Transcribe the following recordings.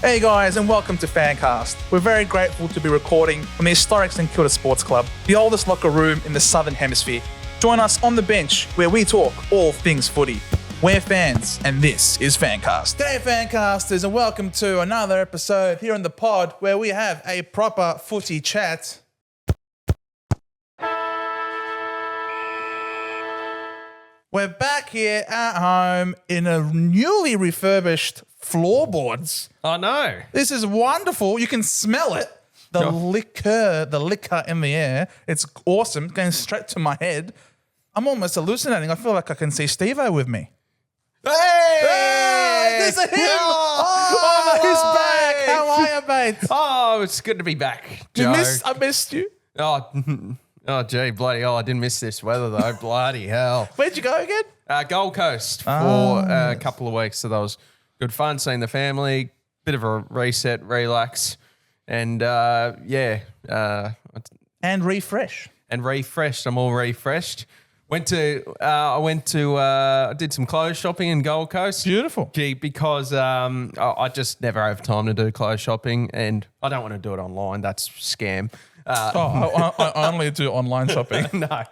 Hey guys, and welcome to Fancast. We're very grateful to be recording from the historic St Kilda Sports Club, the oldest locker room in the Southern Hemisphere. Join us on the bench where we talk all things footy. We're fans, and this is Fancast. G'day Fancasters, and welcome to another episode here on the pod where we have a proper footy chat. We're back here at home in a newly refurbished floorboards. I know. This is wonderful. You can smell it. The liquor in the air. It's awesome. Going straight to my head. I'm almost hallucinating. I feel like I can see Steve-O with me. Hey! This is him! He's back. How are you, mate? Oh, it's good to be back, Joe. I missed you. Oh, gee, bloody hell. I didn't miss this weather, though. Bloody hell. Where'd you go again? Gold Coast for a couple of weeks. So that was good fun, seeing the family, bit of a reset, relax, and And refresh. And refreshed. I'm all refreshed. I did some clothes shopping in Gold Coast. Beautiful. Gee, because I just never have time to do clothes shopping, and I don't want to do it online. That's a scam. I only do online shopping. No.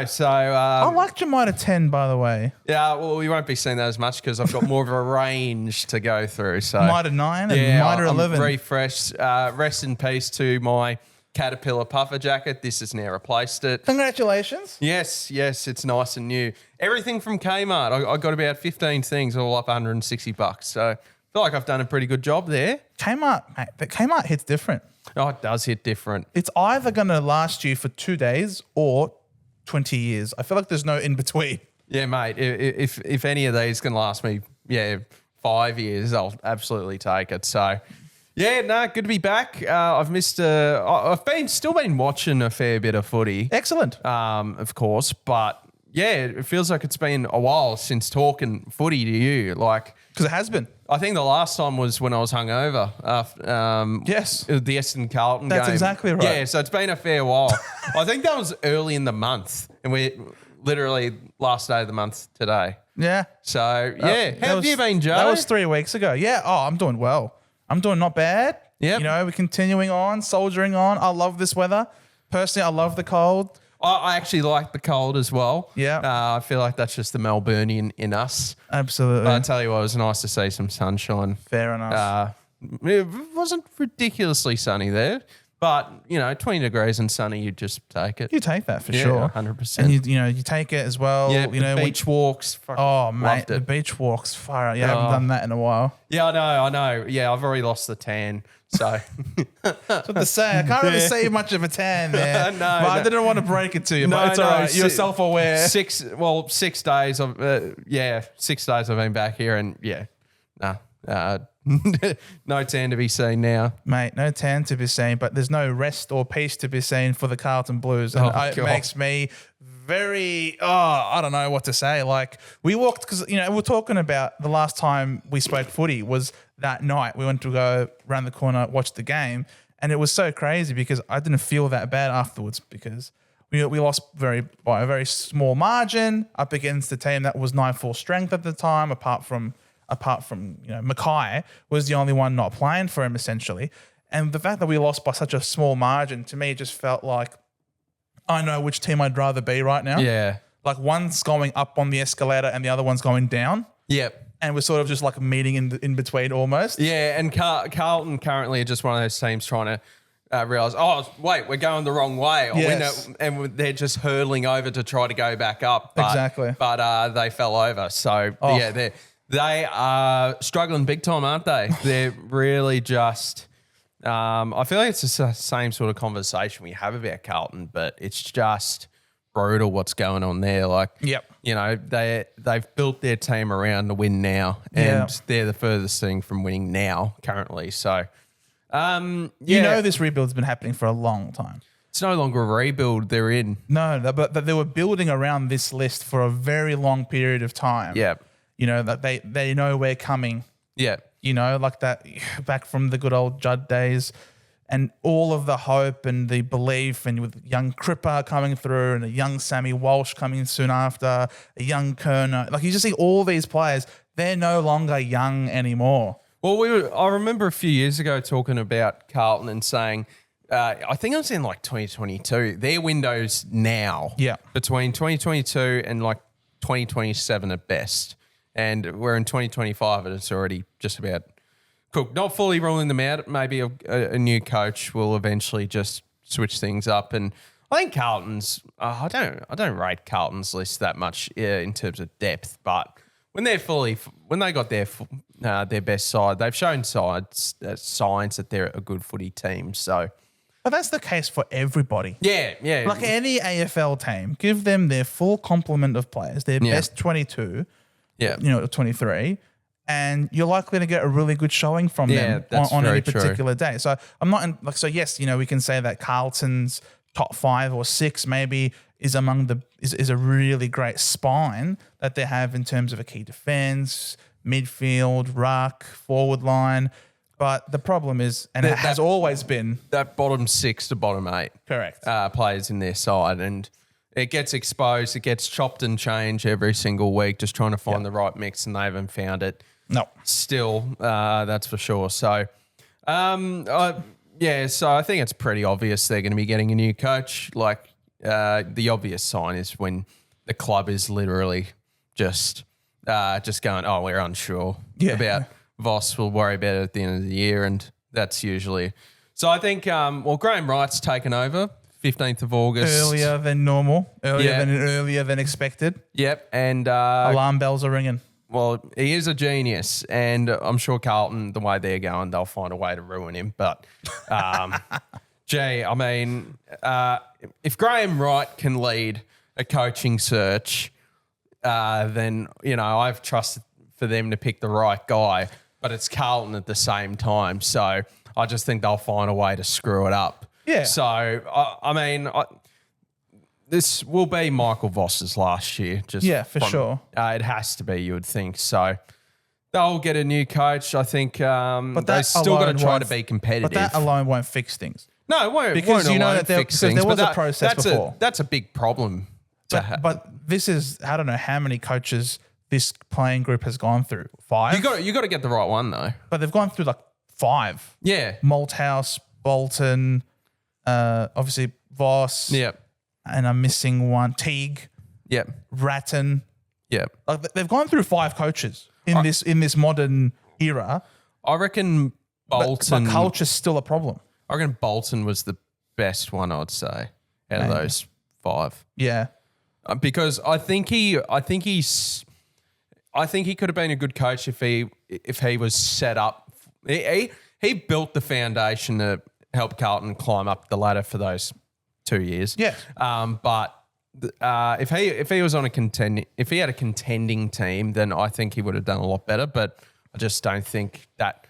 So I liked your Mitre 10, by the way. yeah, well, we won't be seeing that as much because I've got more of a range to go through. So Mitre 9 and Mitre 11. I'm refreshed. Rest in peace to my Caterpillar puffer jacket. This has now replaced it. Congratulations. Yes, it's nice and new. Everything from Kmart. I got about 15 things, all up $160. So I feel like I've done a pretty good job there. Kmart, mate, but Kmart hits different. Oh, it does hit different. It's either going to last you for 2 days or 20 years. I feel like there's no in between. Yeah, mate. If any of these can last me, 5 years, I'll absolutely take it. So, good to be back. I've missed. I've still been watching a fair bit of footy. Excellent. Of course, but it feels like it's been a while since talking footy to you. Like, Because it has been. I think the last time was when I was hungover. Yes. The Western Carlton game. That's exactly right. Yeah, so it's been a fair while. I think that was early in the month, and we literally last day of the month today. Yeah. So, how have you been, Joe? That was 3 weeks ago. Yeah. Oh, I'm doing well. I'm doing not bad. Yep. You know, we're continuing on, soldiering on. I love this weather. Personally, I love the cold. I actually like the cold as well. Yeah. I feel like that's just the Melburnian in us. Absolutely. But I tell you what, it was nice to see some sunshine. Fair enough. It wasn't ridiculously sunny there, but 20 degrees and sunny, you just take it. You take that for sure. 100%. And you take it as well. Yeah, the beach walks. Oh, mate, loved the it. beach walks far out. You haven't done that in a while. Yeah, I know. Yeah, I've already lost the tan. So That's what to say. I can't really see much of a tan there. No, but I didn't want to break it to you. But it's all right. You're self-aware. 6 days. 6 days I've been back here, and no tan to be seen now. Mate, no tan to be seen, but there's no rest or peace to be seen for the Carlton Blues. And it makes me very, I don't know what to say. Like, we walked, because, we're talking about the last time we spoke footy was that night. We went to go around the corner, watch the game, and it was so crazy because I didn't feel that bad afterwards because we lost by a very small margin up against the team that was 9-4 strength at the time, apart from Mackay was the only one not playing for him essentially. And the fact that we lost by such a small margin, to me, just felt like I know which team I'd rather be right now. Yeah. Like one's going up on the escalator and the other one's going down. Yep. And we're sort of just like meeting in between almost. Yeah, and Carlton currently are just one of those teams trying to realise, oh, wait, we're going the wrong way. Yes. And they're just hurtling over to try to go back up. Exactly. But they fell over. So, they are struggling big time, aren't they? They're really just I feel like it's the same sort of conversation we have about Carlton, but it's just brutal what's going on there. Like, Yep. They've built their team around to win now, and they're the furthest thing from winning now currently. So, this rebuild's been happening for a long time. It's no longer a rebuild they're in. No, but they were building around this list for a very long period of time. Yeah. That they know we're coming. Yeah. Like that back from the good old Judd days. And all of the hope and the belief, and with young Cripper coming through and a young Sammy Walsh coming soon after, a young Kerner. Like, you just see all these players, they're no longer young anymore. Well, I remember a few years ago talking about Carlton and saying, I think it was in like 2022, their windows now between 2022 and like 2027 at best. And we're in 2025 and it's already just about cooked. Not fully ruling them out. Maybe a new coach will eventually just switch things up. And I think Carlton's, I don't rate Carlton's list that much in terms of depth, but when they got their best side, they've shown signs that they're a good footy team. So, but that's the case for everybody. Yeah. Like any AFL team, give them their full complement of players, their best 22, 23, and you're likely to get a really good showing from them on any particular day. So I'm not yes, we can say that Carlton's top 5 or 6 maybe is among is a really great spine that they have in terms of a key defense, midfield, ruck, forward line. But the problem is, and it has always been, that bottom 6 to bottom 8 correct players in their side, and it gets exposed, it gets chopped and changed every single week, just trying to find the right mix, and they haven't found it. No, still, that's for sure. So, so I think it's pretty obvious they're going to be getting a new coach. Like the obvious sign is when the club is literally just going, oh, we're unsure about Voss. We'll worry about it at the end of the year, and that's usually. So I think, Graham Wright's taken over 15th of August. Earlier than normal, earlier than expected. Yep, and alarm bells are ringing. Well, he is a genius, and I'm sure Carlton, the way they're going, they'll find a way to ruin him. But, if Graham Wright can lead a coaching search, then, I've trusted for them to pick the right guy, but it's Carlton at the same time. So I just think they'll find a way to screw it up. Yeah. So, this will be Michael Voss's last year. For sure. It has to be, you would think. So they'll get a new coach. I think but they've still got to try to be competitive. But that alone won't fix things. No, it won't. Because there was a process before. That's a big problem. But this is, I don't know how many coaches this playing group has gone through. 5? You got to get the right one, though. But they've gone through like 5. Yeah. Malthouse, Bolton, obviously Voss. Yep. And I'm missing one. Teague. Yep. Ratton. Yep. Like they've gone through 5 coaches in this modern era. I reckon Bolton. But culture's still a problem. I reckon Bolton was the best one, I'd say, out of those 5. Yeah. Because I think he could have been a good coach if he was set up. He built the foundation to help Carlton climb up the ladder for those 2 years. Yeah. But if he was on if he had a contending team, then I think he would have done a lot better. But I just don't think that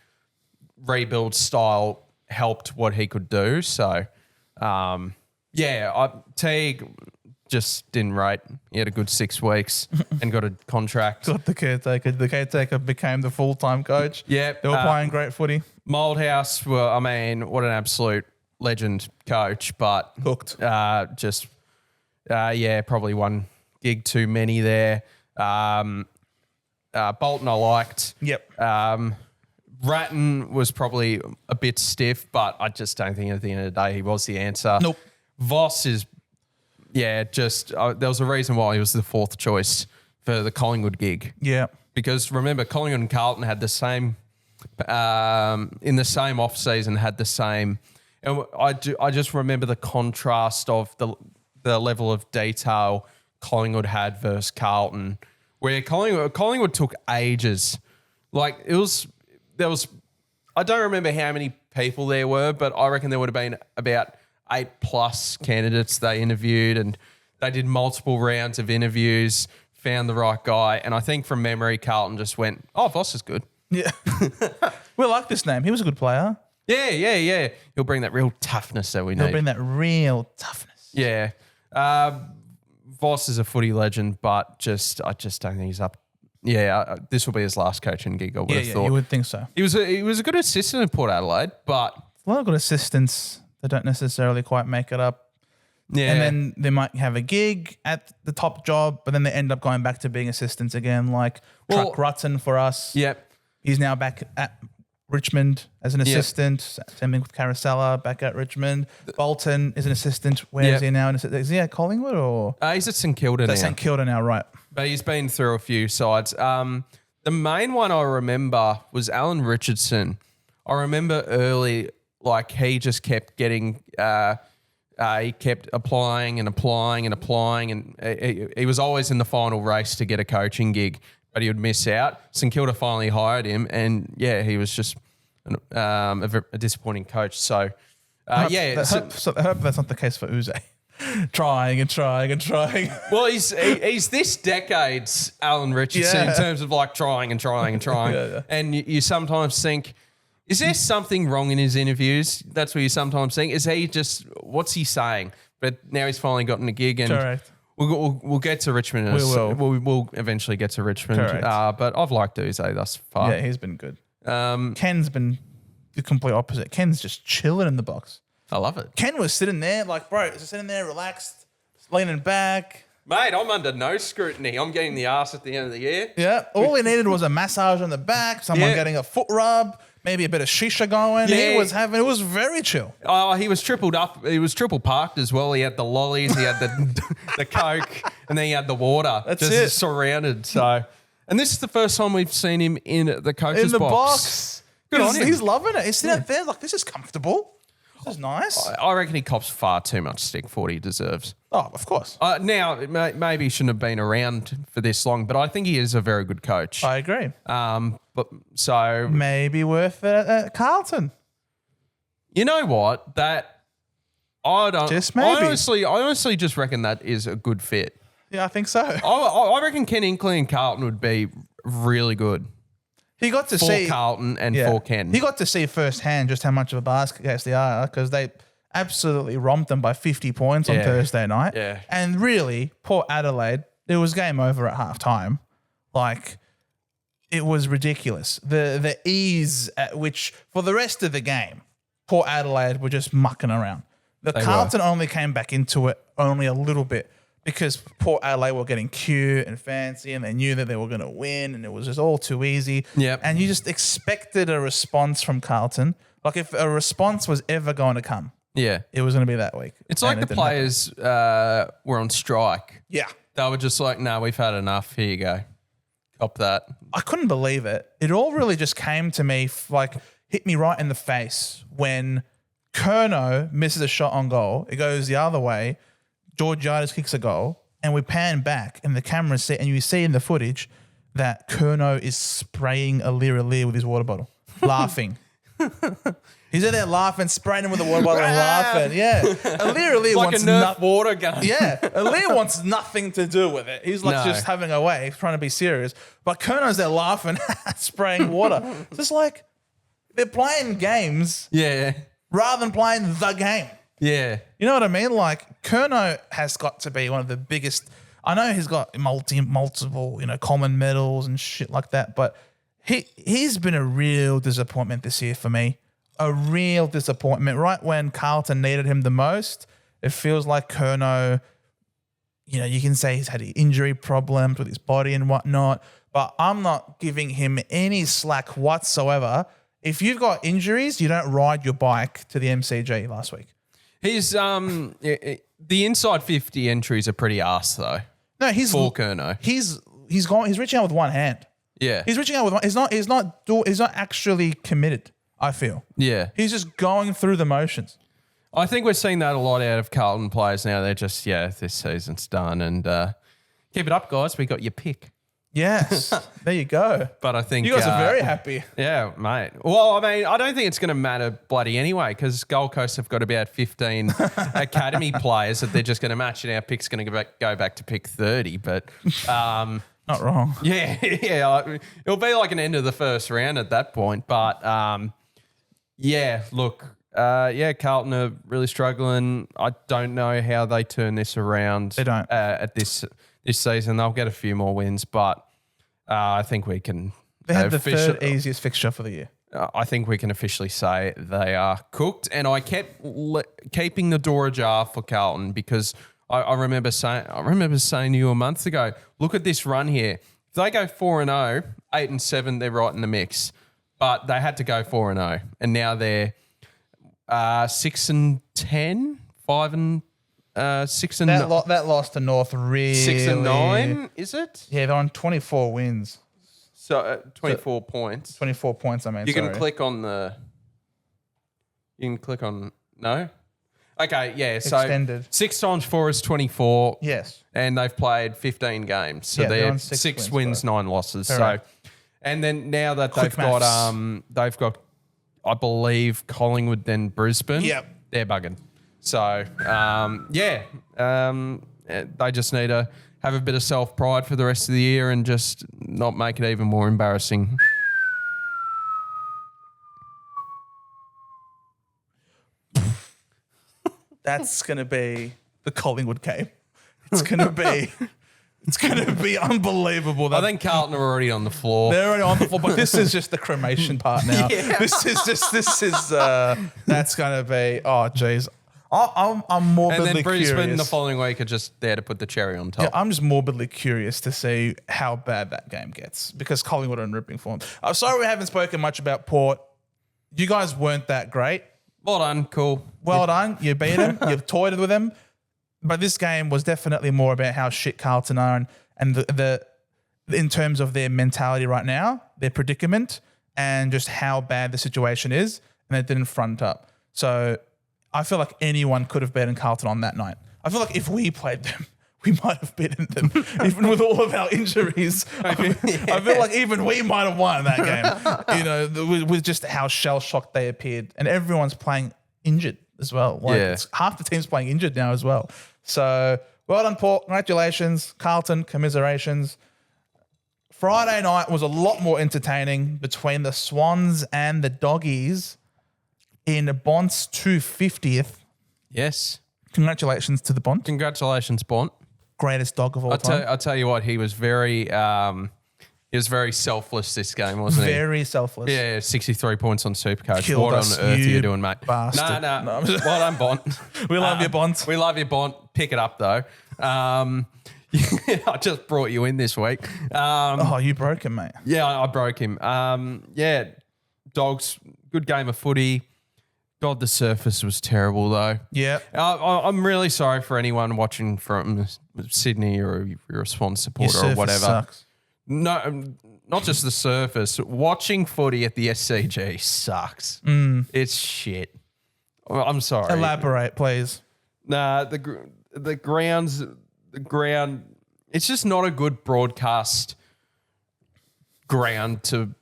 rebuild style helped what he could do. So, Teague just didn't rate. He had a good 6 weeks and got a contract. Got the caretaker. The caretaker became the full-time coach. Yeah. They were playing great footy. Malthouse, what an absolute legend coach, but hooked. Probably one gig too many there. Bolton I liked. Yep. Ratton was probably a bit stiff, but I just don't think at the end of the day he was the answer. Nope. Voss is, there was a reason why he was the 4th choice for the Collingwood gig. Yeah. Because remember, Collingwood and Carlton had the same, in the same off-season, had the same. And I just remember the contrast of the level of detail Collingwood had versus Carlton, where Collingwood took ages. Like I don't remember how many people there were, but I reckon there would have been about 8+ candidates they interviewed, and they did multiple rounds of interviews, found the right guy, and I think from memory, Carlton just went, "Oh, Voss is good." Yeah, we like this name. He was a good player. Yeah. He'll bring that real toughness that we need. He'll bring that real toughness. Yeah. Voss is a footy legend, but I just don't think he's up. Yeah, this will be his last coaching gig, I would have thought. You would think so. He was a good assistant at Port Adelaide, but a lot of good assistants that don't necessarily quite make it up. Yeah. And then they might have a gig at the top job, but then they end up going back to being assistants again, like Truck Rutten for us. Yep. He's now back at Richmond as an assistant. Same thing with Carousella back at Richmond. Bolton is an assistant. Where is he now? Is he at Collingwood or? He's at St Kilda now. St Kilda now, right. But he's been through a few sides. The main one I remember was Alan Richardson. I remember early, like he just kept getting, he kept applying and applying and applying, and he was always in the final race to get a coaching gig, but he would miss out. St Kilda finally hired him, and he was just a disappointing coach. So, I hope that's not the case for Uze. Trying and trying and trying. Well, he's this decade's Alan Richardson in terms of like trying and trying and trying. And you sometimes think, is there something wrong in his interviews? That's what you sometimes think. Is he just, what's he saying? But now he's finally gotten a gig, and correct. We'll get to Richmond. We'll eventually get to Richmond. But I've liked Uze thus far. Yeah, he's been good. Ken's been the complete opposite. Ken's just chilling in the box. I love it. Ken was sitting there like, bro, just sitting there relaxed, leaning back. Mate, I'm under no scrutiny. I'm getting the ass at the end of the year. Yeah. All he needed was a massage on the back, someone getting a foot rub, maybe a bit of shisha going. Yeah. It was very chill. Oh, he was tripled up. He was triple parked as well. He had the lollies, he had the Coke, and then he had the water. That's just it. Surrounded. So, and this is the first time we've seen him in the coach's box. Good on him. He's loving it. He's sitting out there like, this is comfortable. This is nice. I reckon he cops far too much stick for what he deserves. Oh, of course. Now, maybe he shouldn't have been around for this long, but I think he is a very good coach. I agree. But so maybe worth it at Carlton. You know what? That I don't. Just maybe. I honestly just reckon that is a good fit. Yeah, I think so. I reckon Ken Inkley and Carlton would be really good. He got to see Carlton and for Ken. He got to see firsthand just how much of a basket case they are, because they absolutely romped them by 50 points on Thursday night. Yeah. And really, poor Adelaide, it was game over at halftime. Like, it was ridiculous. The ease at which, for the rest of the game, poor Adelaide were just mucking around. Carlton only came back into it only a little bit, because poor Adelaide were getting cute and fancy, and they knew that they were going to win, and it was just all too easy. Yep. And you just expected a response from Carlton. Like, if a response was ever going to come, it was going to be that week. It's like the players were on strike. Yeah. They were just like, no, we've had enough. Here you go. Cop that. I couldn't believe it. It all really just came to me, hit me right in the face when Curnow misses a shot on goal. It goes the other way. Georgiades kicks a goal, and we pan back, and the camera see, and you see in the footage that Curnow is spraying Alir with his water bottle, laughing. He's in there laughing, spraying him with a water bottle and laughing. Yeah, Alir like wants a Nerf water gun. Yeah, Alir wants nothing to do with it. He's just having a way, trying to be serious. But Curnow's there laughing, spraying water. It's just like they're playing games, rather than playing the game. Yeah. You know what I mean? Like, Curnow has got to be one of the biggest. I know he's got multiple, common medals and shit like that, but he's been a real disappointment this year for me. A real disappointment. Right when Carlton needed him the most, it feels like Curnow, you can say he's had injury problems with his body and whatnot, but I'm not giving him any slack whatsoever. If you've got injuries, you don't ride your bike to the MCG last week. He's the inside 50 entries are pretty arse though. No, he's for Curnow. He's reaching out with one hand. Yeah, he's reaching out with one. He's not actually committed. I feel. Yeah, he's just going through the motions. I think we're seeing that a lot out of Carlton players now. They're just this season's done, and keep it up, guys. We got your pick. Yes, there you go. But I think you guys are very happy. Yeah, mate. Well, I mean, I don't think it's going to matter bloody anyway, because Gold Coast have got about 15 academy players that they're just going to match, and our pick's going to go back to pick 30. But not wrong. Yeah, it'll be like an end of the first round at that point. But look, Carlton are really struggling. I don't know how they turn this around. They don't at this season. They'll get a few more wins, but I think we can. They had the third easiest fixture for the year. I think we can officially say they are cooked. And I kept keeping the door ajar for Carlton, because I remember saying to you a month ago, look at this run here. If they go 4-0, 8-7, they're right in the mix. but they had to go 4-0, and now they're 6-10, 5-6 and that loss to North really 6-9, is it? Yeah, they're on 24 wins. So 24 points. 24 points. I mean, you can click on the. You can click on no. Okay, yeah. So Extended. 6 times 4 is 24. Yes, and they've played 15 games, so they're on 6 wins, 9 losses. Correct. So, and then now that they've got, I believe Collingwood, then Brisbane. Yep, they're bugging. So, they just need to have a bit of self-pride for the rest of the year and just not make it even more embarrassing. That's going to be the Collingwood game. It's going to be unbelievable. I think Carlton are already on the floor. They're already on the floor, but this is just the cremation part now. Yeah. That's going to be, oh, geez. I'm morbidly and then Brisbane curious. the following week are just there to put the cherry on top. Yeah, I'm just morbidly curious to see how bad that game gets because Collingwood are in ripping form. I'm sorry we haven't spoken much about Port. You guys weren't that great. Well done, cool. Well done. You beat them. You've toyed with them. But this game was definitely more about how shit Carlton are and the in terms of their mentality right now, their predicament, and just how bad the situation is, and they didn't front up. So I feel like anyone could have beaten Carlton on that night. I feel like if we played them, we might have beaten them, even with all of our injuries. I feel like even we might have won that game, you know, with just how shell-shocked they appeared. And everyone's playing injured as well. Like it's half the team's playing injured now as well. So well done, Port. Congratulations. Carlton, commiserations. Friday night was a lot more entertaining between the Swans and the Doggies in Bont's 250th. Yes. Congratulations to the Bont. Congratulations, Bont. Greatest dog of all time. I'll tell you what, he was very selfless this game, wasn't he? Very selfless. Yeah, 63 points on Supercoach. Killed what us, on earth are you doing, mate? Bastard. No. Well done, Bont. We love you, Bont. We love you, Bont. Pick it up, though. I just brought you in this week. You broke him, mate. Yeah, I broke him. Dogs, good game of footy. God, the surface was terrible, though. Yeah. I'm really sorry for anyone watching from Sydney or you're a Swan supporter or whatever. Sucks. No, not just the surface. Watching footy at the SCG sucks. It's shit. I'm sorry. Elaborate, please. Nah, the ground. It's just not a good broadcast ground to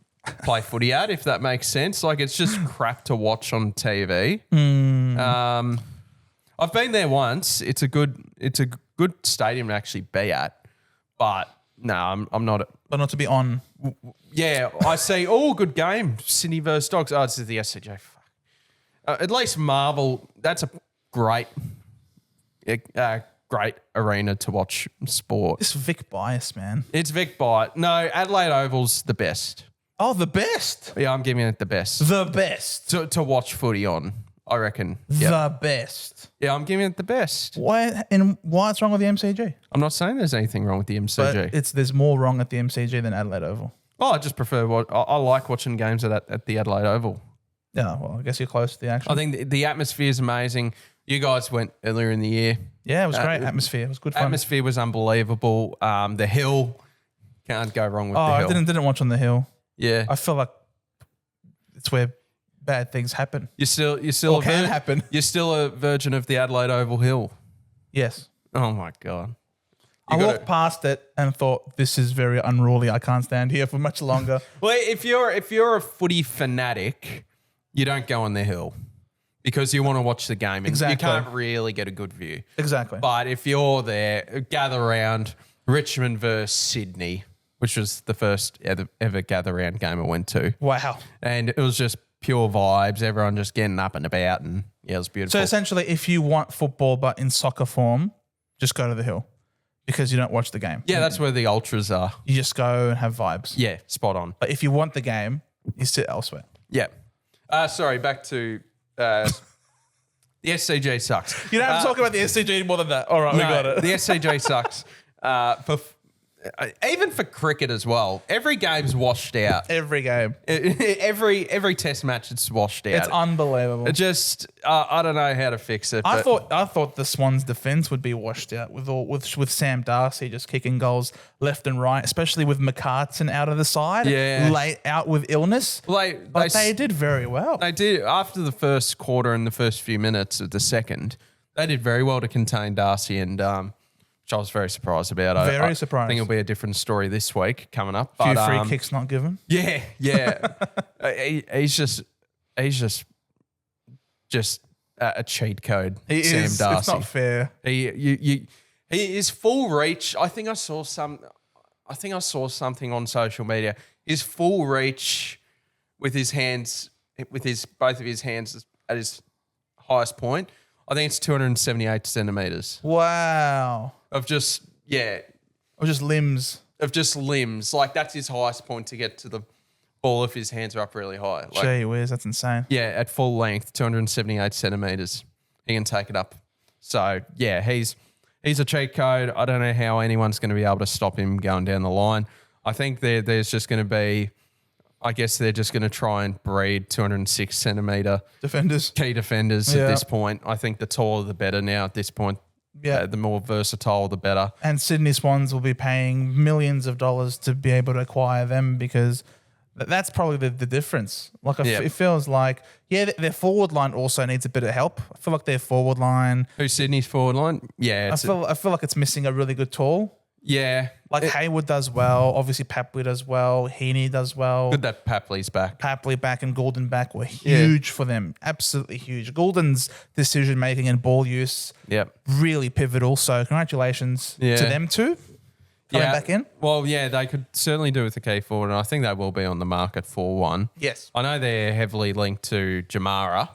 play footy at, if that makes sense. Like, it's just crap to watch on TV. I've been there once. It's a good stadium to actually be at, but no, I'm not. But not to be on. Yeah, I see. Good game. Sydney versus Dogs. Oh, it's the SCG. Fuck. At least Marvel. That's a great arena to watch sport. It's Vic bias, man. It's Vic bias. No, Adelaide Oval's the best. Oh, the best. Yeah, I'm giving it the best. The best. To watch footy on, I reckon. The best. Yeah, I'm giving it the best. Why? And what's wrong with the MCG? I'm not saying there's anything wrong with the MCG. But there's more wrong at the MCG than Adelaide Oval. Oh, I just prefer I like watching games at the Adelaide Oval. Yeah, well, I guess you're close to the action. I think the atmosphere is amazing. You guys went earlier in the year. Yeah, it was great atmosphere. It was good fun. Atmosphere was unbelievable. The hill, can't go wrong with the hill. I didn't watch on the hill. Yeah, I feel like it's where bad things happen. You're still can happen. You're still a virgin of the Adelaide Oval Hill. Yes. Oh my God. I walked past it and thought, this is very unruly. I can't stand here for much longer. Well, if you're a footy fanatic, you don't go on the hill because you want to watch the game. And exactly. You can't really get a good view. Exactly. But if you're there, gather around Richmond versus Sydney, which was the first ever gather round game I went to. Wow. And it was just pure vibes, everyone just getting up and about, and yeah, it was beautiful. So essentially, if you want football but in soccer form, just go to the hill because you don't watch the game. Yeah, that's where the ultras are. You just go and have vibes. Yeah, spot on. But if you want the game, you sit elsewhere. Yeah. Sorry, back to the SCG sucks. You don't have to talk about the SCG more than that. All right, we got it. The SCG sucks. even for cricket as well, every game's washed out. Every game. Every test match, it's washed out. It's unbelievable. It just, I don't know how to fix it. I thought the Swans' defense would be washed out with Sam Darcy just kicking goals left and right, especially with McCartan out of the side, late out with illness. Well, they did very well. They did after the first quarter and the first few minutes of the second. They did very well to contain Darcy and. Which I was very surprised about. Very surprised. I think it'll be a different story this week coming up. A few free kicks not given. Yeah. He's just a cheat code. Sam Darcy. It's not fair. He is full reach. I think I saw something on social media. His full reach with his hands, both of his hands at his highest point. I think it's 278 centimeters. Wow. Of just limbs. Like that's his highest point to get to the ball if his hands are up really high. Like, gee whiz, that's insane. Yeah, at full length, 278 centimeters. He can take it up. So yeah, he's a cheat code. I don't know how anyone's going to be able to stop him going down the line. I think there's just going to be, I guess they're just going to try and breed 206 centimeter key defenders at this point. I think the taller the better now at this point. Yeah, the more versatile, the better. And Sydney Swans will be paying millions of dollars to be able to acquire them because that's probably the difference. Like it feels like, their forward line also needs a bit of help. I feel like their forward line. Who's Sydney's forward line? Yeah, I feel like it's missing a really good tall. Yeah. Like Hayward does well. Obviously, Papley does well. Heaney does well. Good that Papley's back. Papley back and Goulden back were huge for them. Absolutely huge. Goulden's decision-making and ball use, really pivotal. So congratulations to them too, coming back in. Well, they could certainly do with the key forward, and I think they will be on the market for one. Yes. I know they're heavily linked to Jamara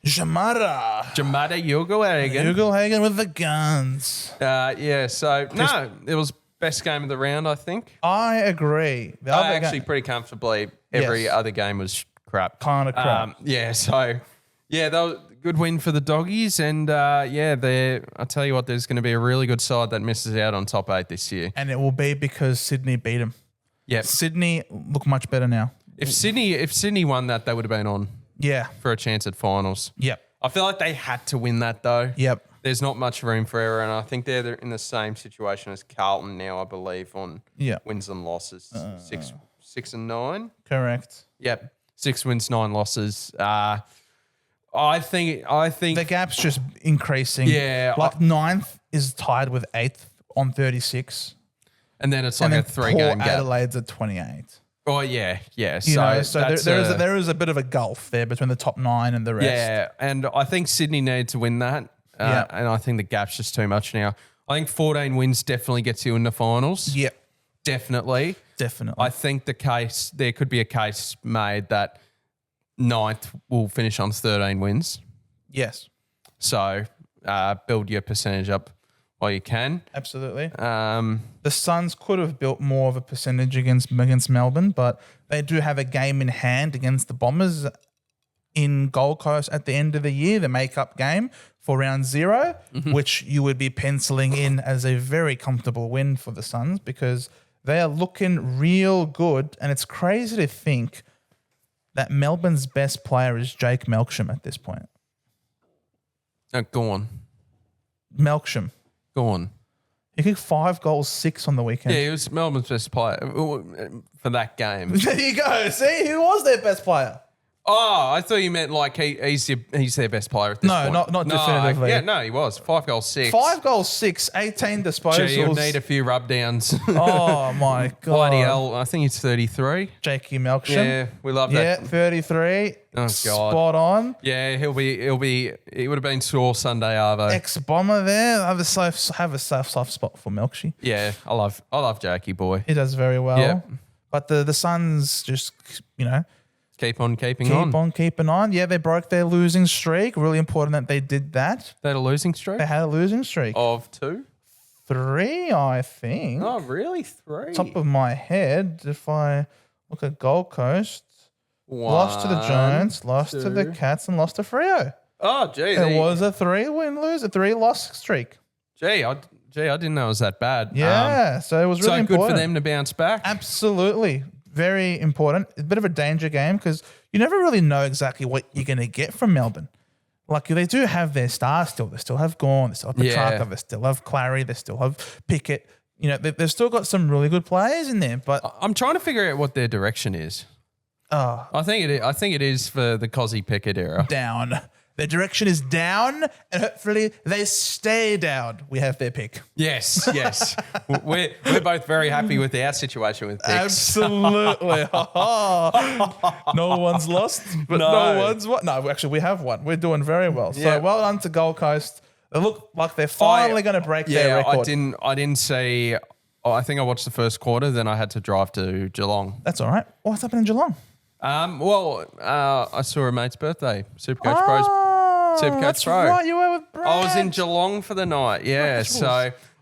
Ugelhagen with the guns. It was best game of the round, I think. I agree. Pretty comfortably. Every other game was crap. Kind of crap. That was a good win for the Doggies. And, I'll tell you what, there's going to be a really good side that misses out on top 8 this year. And it will be because Sydney beat them. Yep. Sydney look much better now. If Sydney won that, they would have been on. Yeah. For a chance at finals. Yep. I feel like they had to win that though. Yep. There's not much room for error, and I think they're in the same situation as Carlton now, I believe, on wins and losses. 6 and 9. Correct. Yep. 6 wins, 9 losses. I think the gap's just increasing. Yeah. Like 9th is tied with 8th on 36. And then it's like a 3-game gap. Adelaide's at 28. Oh, yeah. So there is a bit of a gulf there between the top 9 and the rest. Yeah, and I think Sydney need to win that. And I think the gap's just too much now. I think 14 wins definitely gets you in the finals. Yep. Definitely. Definitely. I think there could be a case made that 9th will finish on 13 wins. Yes. So build your percentage up while you can. Absolutely. The Suns could have built more of a percentage against Melbourne, but they do have a game in hand against the Bombers in Gold Coast at the end of the year, the make-up game for round 0, which you would be penciling in as a very comfortable win for the Suns because they are looking real good. And it's crazy to think that Melbourne's best player is Jake Melksham at this point. Go on. Melksham. Go on. He kicked 5 goals, 6 on the weekend. Yeah, he was Melbourne's best player for that game. There you go. See, who was their best player? Oh, I thought you meant like he's their best player at this point. No, not definitively. Yeah, no, he was. 5 goals, 6. 5 goals, 6, 18 disposals. Gee, you'll need a few rub downs. Oh, my God. Bloody hell. I think he's 33. Jakey Melksham. Yeah, we love that. Yeah, 33. Oh, God. Spot on. Yeah, he would have been sore Sunday, Arvo. Ex-Bomber there. I have a soft spot for Melksham. Yeah, I love Jakey boy. He does very well. Yep. But the Suns just, keep on keeping on. Keep on keeping on. Yeah, they broke their losing streak. Really important that they did that. They had a losing streak? They had a losing streak. Of 2? 3, I think. Oh, really? 3? Top of my head, if I look at Gold Coast, 1, lost to the Giants, lost 2. to the Cats, and lost to Freo. Oh, gee. It was a 3-win lose, a 3-loss streak. Gee, Gee, I didn't know it was that bad. Yeah, so it was really important. So good for them to bounce back. Absolutely. Very important. A bit of a danger game because you never really know exactly what you're going to get from Melbourne. Like, they do have their stars still. They still have Gawn, they still have Petrarca, they still have Clary, they still have Pickett. You know, they've still got some really good players in there. But I'm trying to figure out what their direction is. I think it is for the Cozzy Pickett era. Down. Their direction is down, and hopefully they stay down. We have their pick. Yes. we're both very happy with our situation with picks. Absolutely. No one's lost, but no one's what? No, actually, we have one. We're doing very well. So well done to Gold Coast. They look like they're finally going to break their record. I didn't see. I think I watched the first quarter. Then I had to drive to Geelong. That's all right. What's happening in Geelong? I saw a mate's birthday. Supercoach Pro's Supercoach Pro. Right, you were with Brad. I was in Geelong for the night. Yeah, so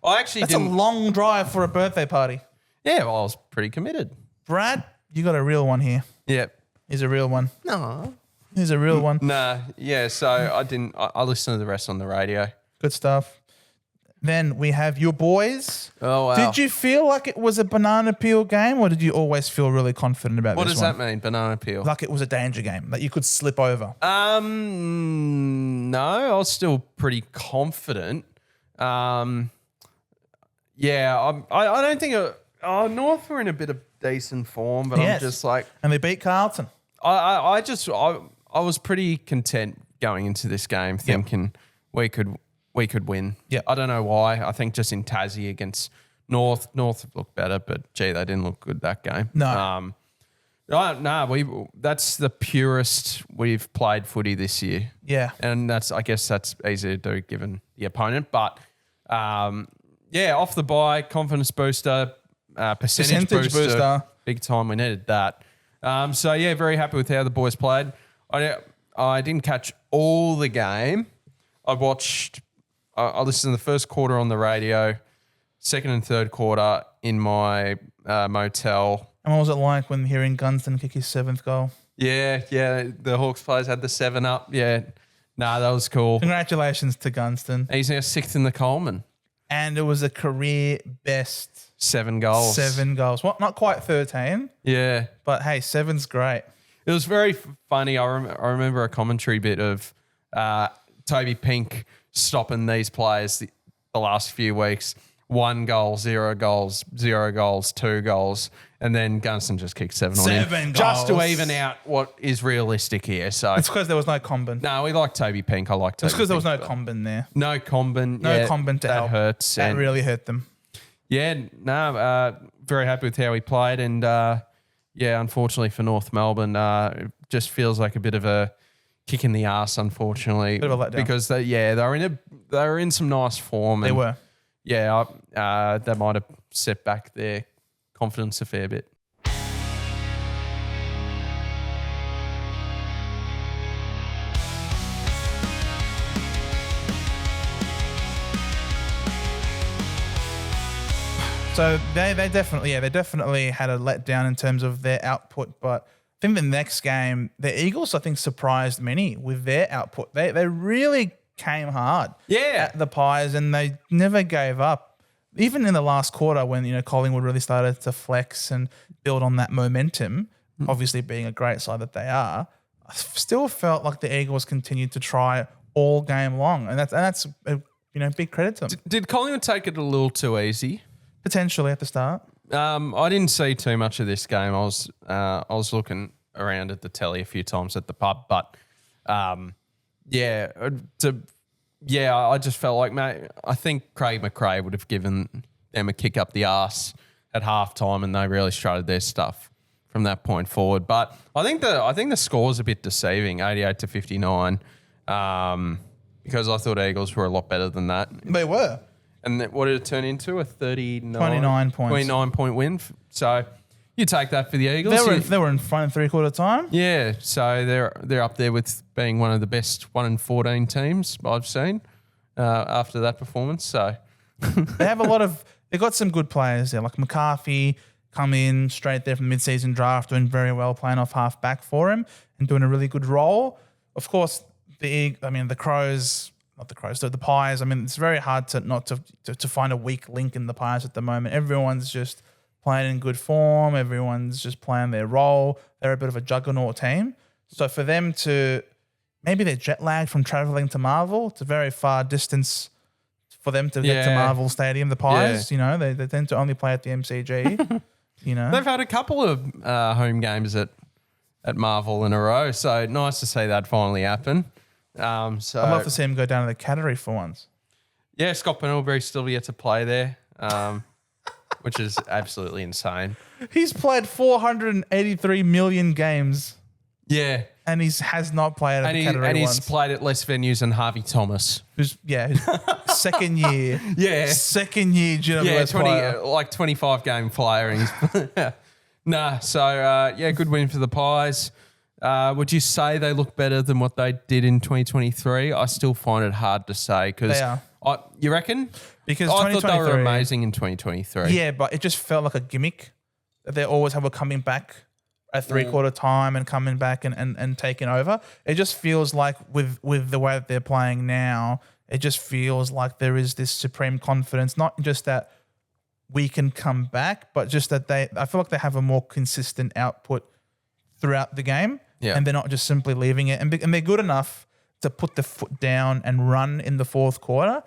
I actually That's a long drive for a birthday party. Yeah, well, I was pretty committed. Brad, you got a real one here. Yep. He's a real one. No. He's a real one. Nah. Yeah. So I listened to the rest on the radio. Good stuff. Then we have your boys. Oh, wow. Did you feel like it was a banana peel game, or did you always feel really confident about this one? What does that mean, banana peel? Like it was a danger game, that you could slip over. No, I was still pretty confident. I don't think North were in a bit of decent form, but I'm just like... And they beat Carlton. I was pretty content going into this game thinking we could win. Yeah, I don't know why. I think just in Tassie against North looked better, but gee, they didn't look good that game. No. That's the purest we've played footy this year. Yeah. And I guess that's easy to do given the opponent. But off the bye, confidence booster, percentage booster. Big time. We needed that. Very happy with how the boys played. I didn't catch all the game. I listened to the first quarter on the radio, second and third quarter in my motel. And what was it like when hearing Gunston kick his 7th goal? Yeah. The Hawks players had the 7 up. Yeah. That was cool. Congratulations to Gunston. He's now 6th in the Coleman. And it was a career best 7 goals. 7 goals. Well, not quite 13. Yeah. But hey, 7's great. It was very funny. I remember a commentary bit of Toby Pink stopping these players the last few weeks. 1 goal, 0 goals, 0 goals, 2 goals, and then Gunston just kicked 7 on him. 7 goals. Just to even out what is realistic here. So it's because there was no Combin. No, we like Toby Pink. I like Toby It's because there was no Combin there. No Combin. No Combin to help. That hurts. That really hurt them. Yeah, very happy with how he played. And, unfortunately for North Melbourne, it just feels like a bit of a kick in the ass, unfortunately. Bit of a letdown. Because they were in some nice form. They were. Yeah, that might have set back their confidence a fair bit. So they definitely had a letdown in terms of their output, but I think the next game, the Eagles, I think, surprised many with their output. They really came hard at the Pies, and they never gave up. Even in the last quarter when, Collingwood really started to flex and build on that momentum, obviously being a great side that they are, I still felt like the Eagles continued to try all game long. And that's big credit to them. Did Collingwood take it a little too easy? Potentially at the start. I didn't see too much of this game. I was looking around at the telly a few times at the pub, but I just felt like, mate, I think Craig McRae would have given them a kick up the arse at halftime, and they really strutted their stuff from that point forward. But I think the score's a bit deceiving, 88-59, because I thought Eagles were a lot better than that. They were. And what did it turn into? A 29 point win. So you take that for the Eagles. They were in front at 3/4 time. Yeah, so they're up there with being one of the best 1-14 teams I've seen after that performance. So they have they've got some good players there, like McCarthy come in straight there from the mid-season draft, doing very well, playing off half back for him and doing a really good role. Of course, the Crows, not the Crows, the Pies. I mean, it's very hard to find a weak link in the Pies at the moment. Everyone's just playing in good form. Everyone's just playing their role. They're a bit of a juggernaut team. So for them to, maybe they're jet lagged from travelling to Marvel. It's a very far distance for them to get to Marvel Stadium. The Pies, they tend to only play at the MCG. They've had a couple of home games at Marvel in a row, so nice to see that finally happen. I'd love to see him go down to the Cattery for once. Yeah, Scott Pendlebury's still yet to play there, which is absolutely insane. He's played 483 million games. Yeah. And he has not played at the Cattery and he's once. played at less venues than Harvey Thomas. Who's second year. Yeah. Second year GWS player. Like 25 game player. Good win for the Pies. Would you say they look better than what they did in 2023? I still find it hard to say because you reckon? Because I thought they were amazing in 2023. Yeah, but it just felt like a gimmick that they always have a coming back at 3/4 time and coming back and taking over. It just feels like with the way that they're playing now, it just feels like there is this supreme confidence, not just that we can come back, but just that I feel like they have a more consistent output throughout the game. Yeah. And they're not just simply leaving it. And they're good enough to put the foot down and run in the fourth quarter.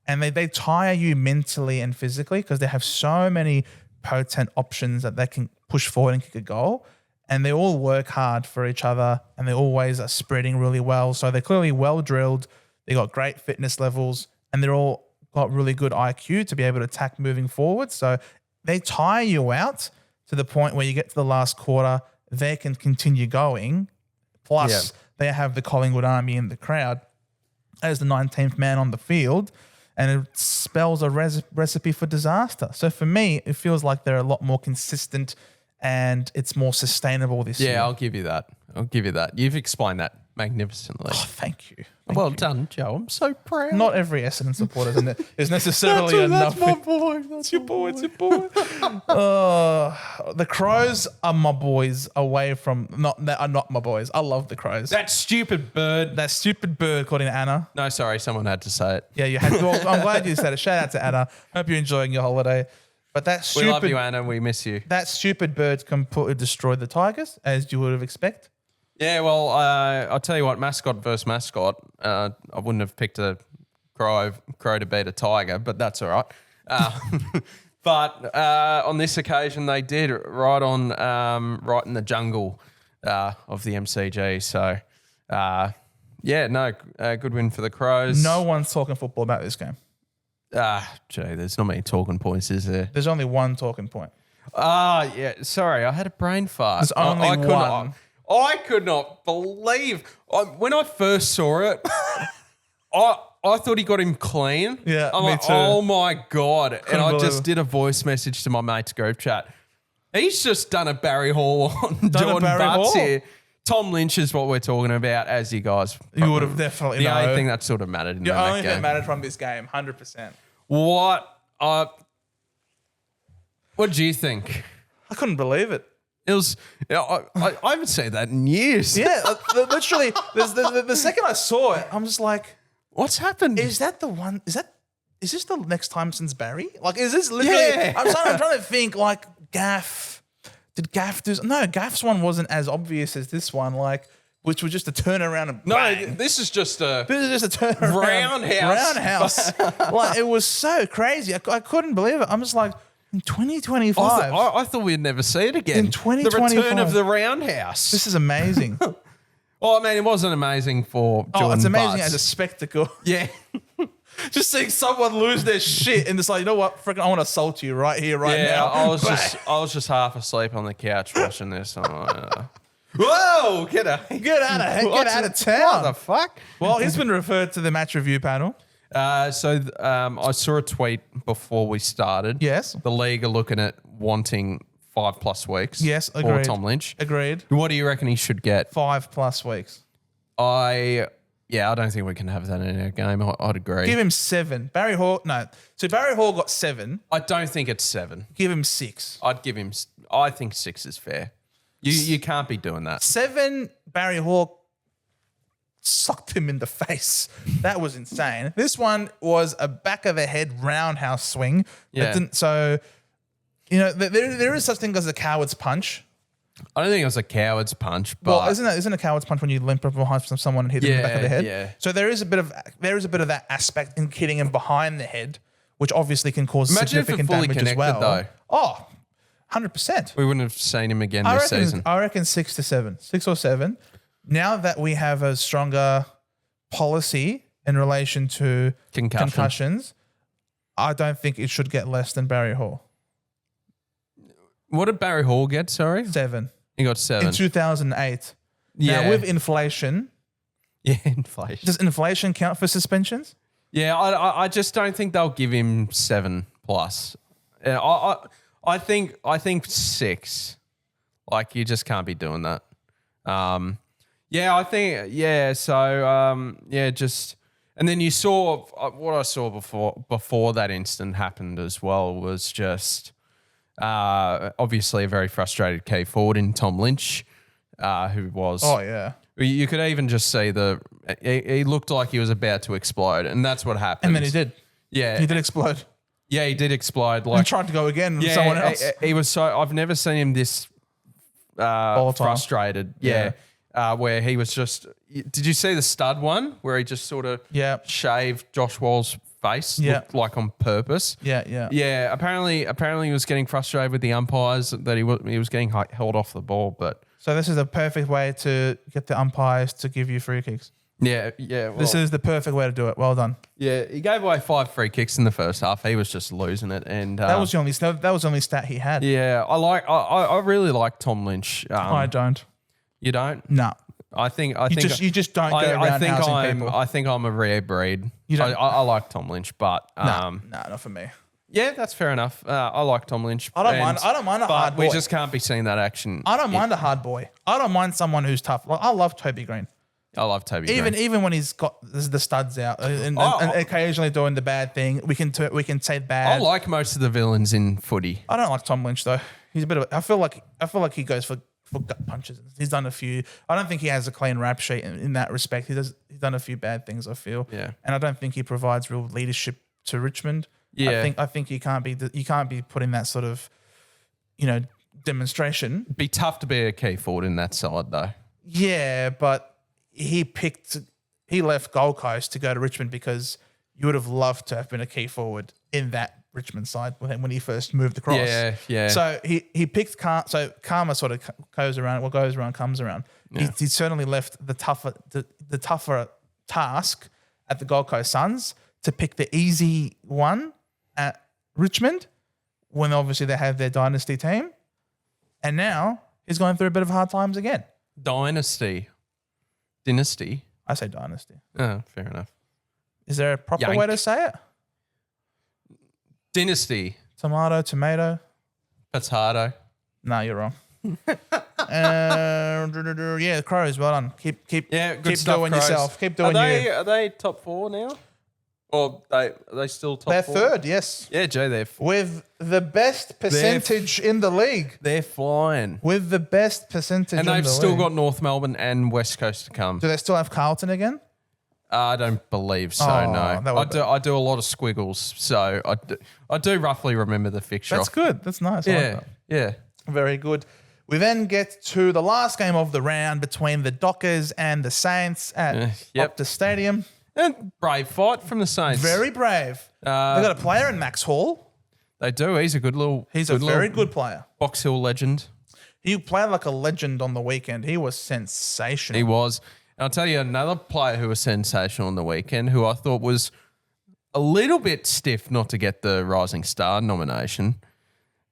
And they tire you mentally and physically because they have so many potent options that they can push forward and kick a goal. And they all work hard for each other and they always are spreading really well. So they're clearly well drilled. They got great fitness levels and they're all got really good IQ to be able to attack moving forward. So they tire you out to the point where you get to the last quarter, they can continue going. Plus, they have the Collingwood army in the crowd as the 19th man on the field, and it spells a recipe for disaster. So for me, it feels like they're a lot more consistent and it's more sustainable this year. Yeah, I'll give you that. You've explained that magnificently. Oh, thank you. Well done, Joe. I'm so proud. Not every Essendon supporter is necessarily enough. That's my boy. It's your boy. The Crows are my boys away from are not my boys. I love the Crows. That stupid bird. According to Anna. No, sorry, someone had to say it. Yeah, you had to. Well, I'm glad you said it. Shout out to Anna. Hope you're enjoying your holiday. But we love you, Anna. We miss you. That stupid bird completely destroyed the Tigers, as you would have expected. Yeah, well, I'll tell you what, mascot versus mascot. I wouldn't have picked a crow to beat a tiger, but that's all right. But on this occasion, they did right in the jungle of the MCG. So, good win for the Crows. No one's talking football about this game. There's not many talking points, is there? There's only one talking point. Yeah. Sorry, I had a brain fart. There's only one. I could not believe when I first saw it. I thought he got him clean. Yeah, I'm me like, too. oh my God. Couldn't I believe just it. did a voice message to my mate's group chat. He's just done a Barry Hall on Jordan Butts here. Tom Lynch is what we're talking about, as you guys. You would have definitely The known. only thing that sort of mattered in The that only thing game. that mattered from this game, 100%. What do you think? I couldn't believe it. It was. I haven't seen that in years. Yeah, literally. The second I saw it, I'm just like, What's happened? is that the one? Is this the next time since Barry? Like, is this literally? Yeah. I'm trying to think. Like, Gaff. Did Gaff do? No, Gaff's one wasn't as obvious as this one. Like, which was just a turnaround and bang. This is just a turnaround. roundhouse. Like, it was so crazy. I couldn't believe it. I'm just like, in 2025. I thought we'd never see it again. In 2025. The return of the roundhouse. This is amazing. Well, I mean, it wasn't amazing for Jordan It's amazing Butts. as a spectacle. Yeah. Just seeing someone lose their shit and it's like, you know what? Freaking, I want to assault you right here, right now. I was just half asleep on the couch watching this. I'm like, whoa, get out of town. What the fuck? Well, he's been referred to the match review panel. I saw a tweet before we started. Yes. The league are looking at wanting 5+ weeks. Yes, for agreed. Tom Lynch. Agreed. What do you reckon he should get? 5+ weeks. I don't think we can have that in our game. I'd agree. Give him 7. Barry Hall got 7. I don't think it's 7. Give him 6. I think 6 is fair. You can't be doing that. 7, Barry Hall socked him in the face. That was insane. This one was a back of the head roundhouse swing. Yeah. So, you know, there is such thing as a coward's punch. I don't think it was a coward's punch, but Well, isn't a coward's punch when you limp up behind someone and hit them in the back of the head? Yeah. So there is a bit of that aspect in hitting him behind the head, which obviously can cause significant damage as well. Though. Oh, 100%. We wouldn't have seen him again this season. I reckon 6 or 7. Now that we have a stronger policy in relation to concussions, I don't think it should get less than Barry Hall. What did Barry Hall get, sorry? 7. He got 7. In 2008. Yeah. Now, with inflation... Yeah, inflation. Does inflation count for suspensions? Yeah, I just don't think they'll give him 7+. I think 6. Like, you just can't be doing that. Just... And then you saw... What I saw before that incident happened as well was just... obviously a very frustrated key forward in Tom Lynch, who was... Oh, yeah. You could even just see he looked like he was about to explode, and that's what happened. And then he did. Yeah. He did explode. Yeah, he did explode. And tried to go again with someone else. He was so... I've never seen him this frustrated. Yeah. Where he was just... Did you see the stud one where he just sort of shaved Josh Wall's face, looked like on purpose? Yeah. Yeah, apparently he was getting frustrated with the umpires that he was getting held off the ball, but... So this is a perfect way to get the umpires to give you free kicks. Yeah. Well, this is the perfect way to do it. Well done. Yeah, he gave away 5 free kicks in the first half. He was just losing it, and that was the only stat he had. Yeah, I really like Tom Lynch. I don't. You don't? No. I think you just don't go around housing people. I think I'm a rare breed. You don't. I like Tom Lynch, but no, not for me. Yeah, that's fair enough. I like Tom Lynch. I don't mind a hard boy. We just can't be seeing that action. I don't mind a hard boy. I don't mind someone who's tough. Like, I love Toby Green. I love Toby Green. Even when he's got the studs out and occasionally doing the bad thing, we can say bad. I like most of the villains in footy. I don't like Tom Lynch though. He's a bit of. I feel like he goes for gut punches. He's done a few. I don't think he has a clean rap sheet in that respect. He's done a few bad things, I feel. Yeah. And I don't think he provides real leadership to Richmond. Yeah. I think you can't be putting that sort of, demonstration. It'd be tough to be a key forward in that side though. Yeah, but he left Gold Coast to go to Richmond because you would have loved to have been a key forward in that Richmond side when he first moved across. Yeah. So he picked Karma sort of goes around. What goes around comes around. Yeah. He certainly left the tougher task at the Gold Coast Suns to pick the easy one at Richmond when obviously they have their dynasty team. And now he's going through a bit of hard times again. Dynasty. I say dynasty. Oh, fair enough. Is there a proper way to say it? Dynasty. Tomato. Potato. No, you're wrong. The Crows, well done. Keep doing yourself. Keep doing you. Are they top 4 now? Or are they still top 4? They're third, yes. Yeah, Joe, they're with the best percentage in the league. They're flying. With the best percentage in the league. And they've still got North Melbourne and West Coast to come. Do they still have Carlton again? I don't believe so, no. I do a lot of squiggles, so I do roughly remember the fixture. That's good. That's nice. Yeah. Very good. We then get to the last game of the round between the Dockers and the Saints at Optus Stadium. And brave fight from the Saints. Very brave. They've got a player in Max Hall. They do. He's a very good player. Box Hill legend. He played like a legend on the weekend. He was sensational. He was. And I'll tell you another player who was sensational on the weekend, who I thought was a little bit stiff not to get the Rising Star nomination.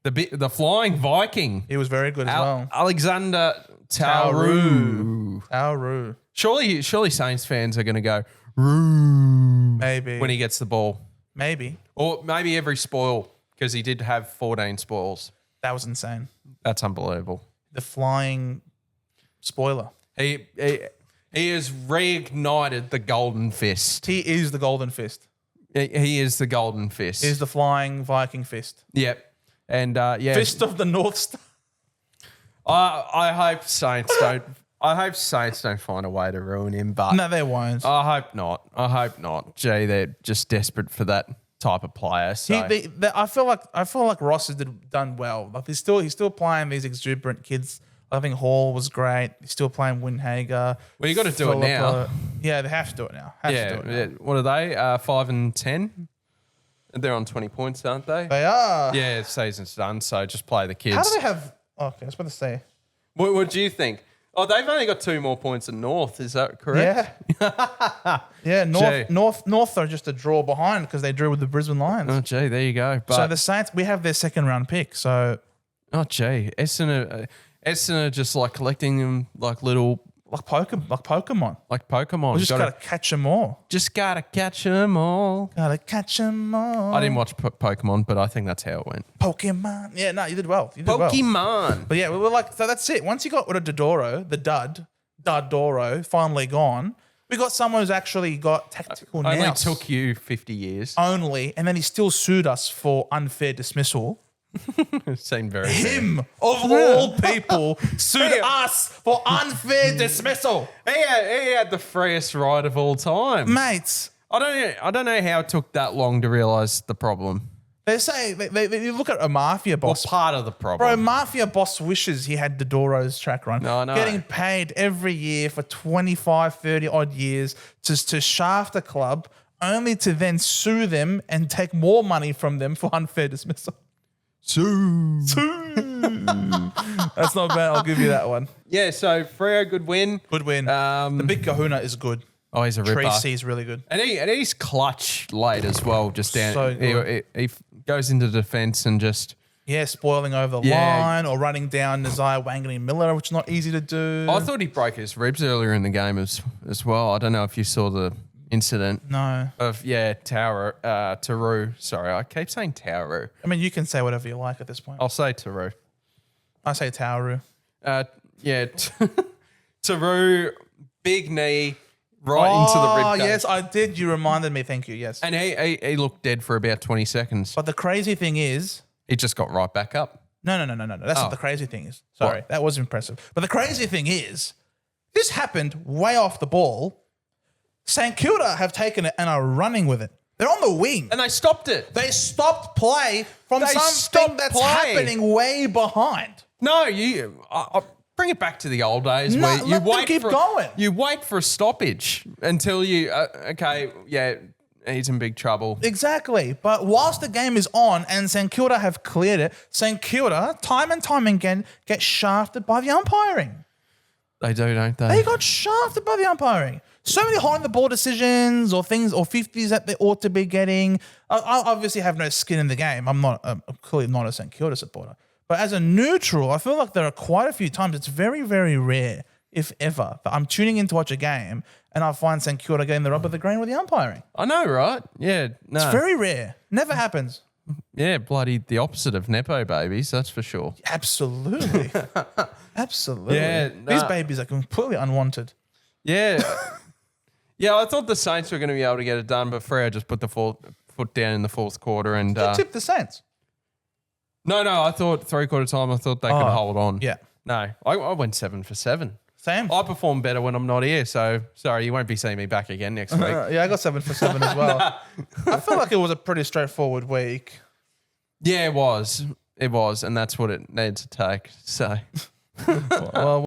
The Flying Viking. He was very good as well. Alexander Tauru. Surely Saints fans are going to go, Roo. Maybe. When he gets the ball. Maybe. Or maybe every spoil, because he did have 14 spoils. That was insane. That's unbelievable. The flying spoiler. He has reignited the Golden Fist. He is the Golden Fist. He is the Golden Fist. He is the Flying Viking Fist. Yep. And Fist of the North Star. I hope Saints don't I hope Saints don't find a way to ruin him, but No, they won't. I hope not. Gee, they're just desperate for that type of player. So I feel like Ross has done well. Like he's still playing these exuberant kids. I think Hall was great. He's still playing Windhager. Well, you got to do it now. Yeah, they have to do it now. Yeah. What are they? 5 and 10. They're on 20 points, aren't they? They are. Yeah, season's done. So just play the kids. How do they have? Okay, I was about to say. What do you think? Oh, they've only got 2 more points than North. Is that correct? Yeah. Yeah. North are just a draw behind because they drew with the Brisbane Lions. Oh, gee, there you go. But, so the Saints, we have their second round pick. So. Oh, gee, Essendon are just like collecting them like little. Like Pokemon. Like Pokemon. We just gotta catch them all. Just gotta catch them all. Gotta catch them all. I didn't watch Pokemon, but I think that's how it went. Pokemon. Yeah, no, you did well. Pokemon. Well. But yeah, we were like, so that's it. Once you got rid of Dodoro, the Dodoro, finally gone, we got someone who's actually got tactical nous. Only took you 50 years. Only. And then he still sued us for unfair dismissal. Seemed very Him, of all people, sued us for unfair dismissal. He had the freest ride of all time. Mates. I don't know how it took that long to realise the problem. They say, you look at a mafia boss. Well, part of the problem. Bro, mafia boss wishes he had Dodoro's track run. No, I know. Getting paid every year for 25, 30 odd years to shaft a club only to then sue them and take more money from them for unfair dismissal. Sue. That's not bad. I'll give you that one. Yeah, so Freo, good win. Good win. The big kahuna is good. Oh, he's a ripper. Tracy's really good. And he's clutch late as well. Just down. So good. He goes into defence and just... Yeah, spoiling over the line or running down Nazai Wanganeen Miller, which is not easy to do. I thought he broke his ribs earlier in the game as well. I don't know if you saw the incident. No. Taru. Sorry, I keep saying Tauru. I mean, you can say whatever you like at this point. I'll say Taru. I say Tauru. Taru, big knee, right into the rib cage. Yes, I did. You reminded me. Thank you. Yes. And he looked dead for about 20 seconds. But the crazy thing is... He just got right back up. No. That's not the crazy thing is. Sorry, that was impressive. But the crazy thing is, this happened way off the ball. St Kilda have taken it and are running with it. They're on the wing. And they stopped it. They stopped play from something that's happening way behind. No, I bring it back to the old days where you wait for a stoppage until you, he's in big trouble. Exactly. But whilst the game is on and St Kilda have cleared it, St Kilda, time and time again, get shafted by the umpiring. They do, don't they? They got shafted by the umpiring. So many high-on-the-ball decisions or things or 50s that they ought to be getting. I obviously have no skin in the game. I'm clearly not a St Kilda supporter. But as a neutral, I feel like there are quite a few times, it's very, very rare, if ever, that I'm tuning in to watch a game and I find St Kilda getting the rub of the green with the umpiring. I know, right? Yeah. No. It's very rare. Never happens. Yeah, bloody the opposite of Nepo babies, that's for sure. Absolutely. Absolutely. Yeah, These babies are completely unwanted. Yeah. Yeah, I thought the Saints were going to be able to get it done, but Freo just put the foot down in the fourth quarter. And you tipped the Saints? No, I thought three-quarter time, I thought they could hold on. Yeah. No, I went 7 for 7. Same. I perform better when I'm not here, so sorry, you won't be seeing me back again next week. Yeah, I got 7 for 7 as well. I feel like it was a pretty straightforward week. Yeah, it was. It was, and that's what it needed to take. So, well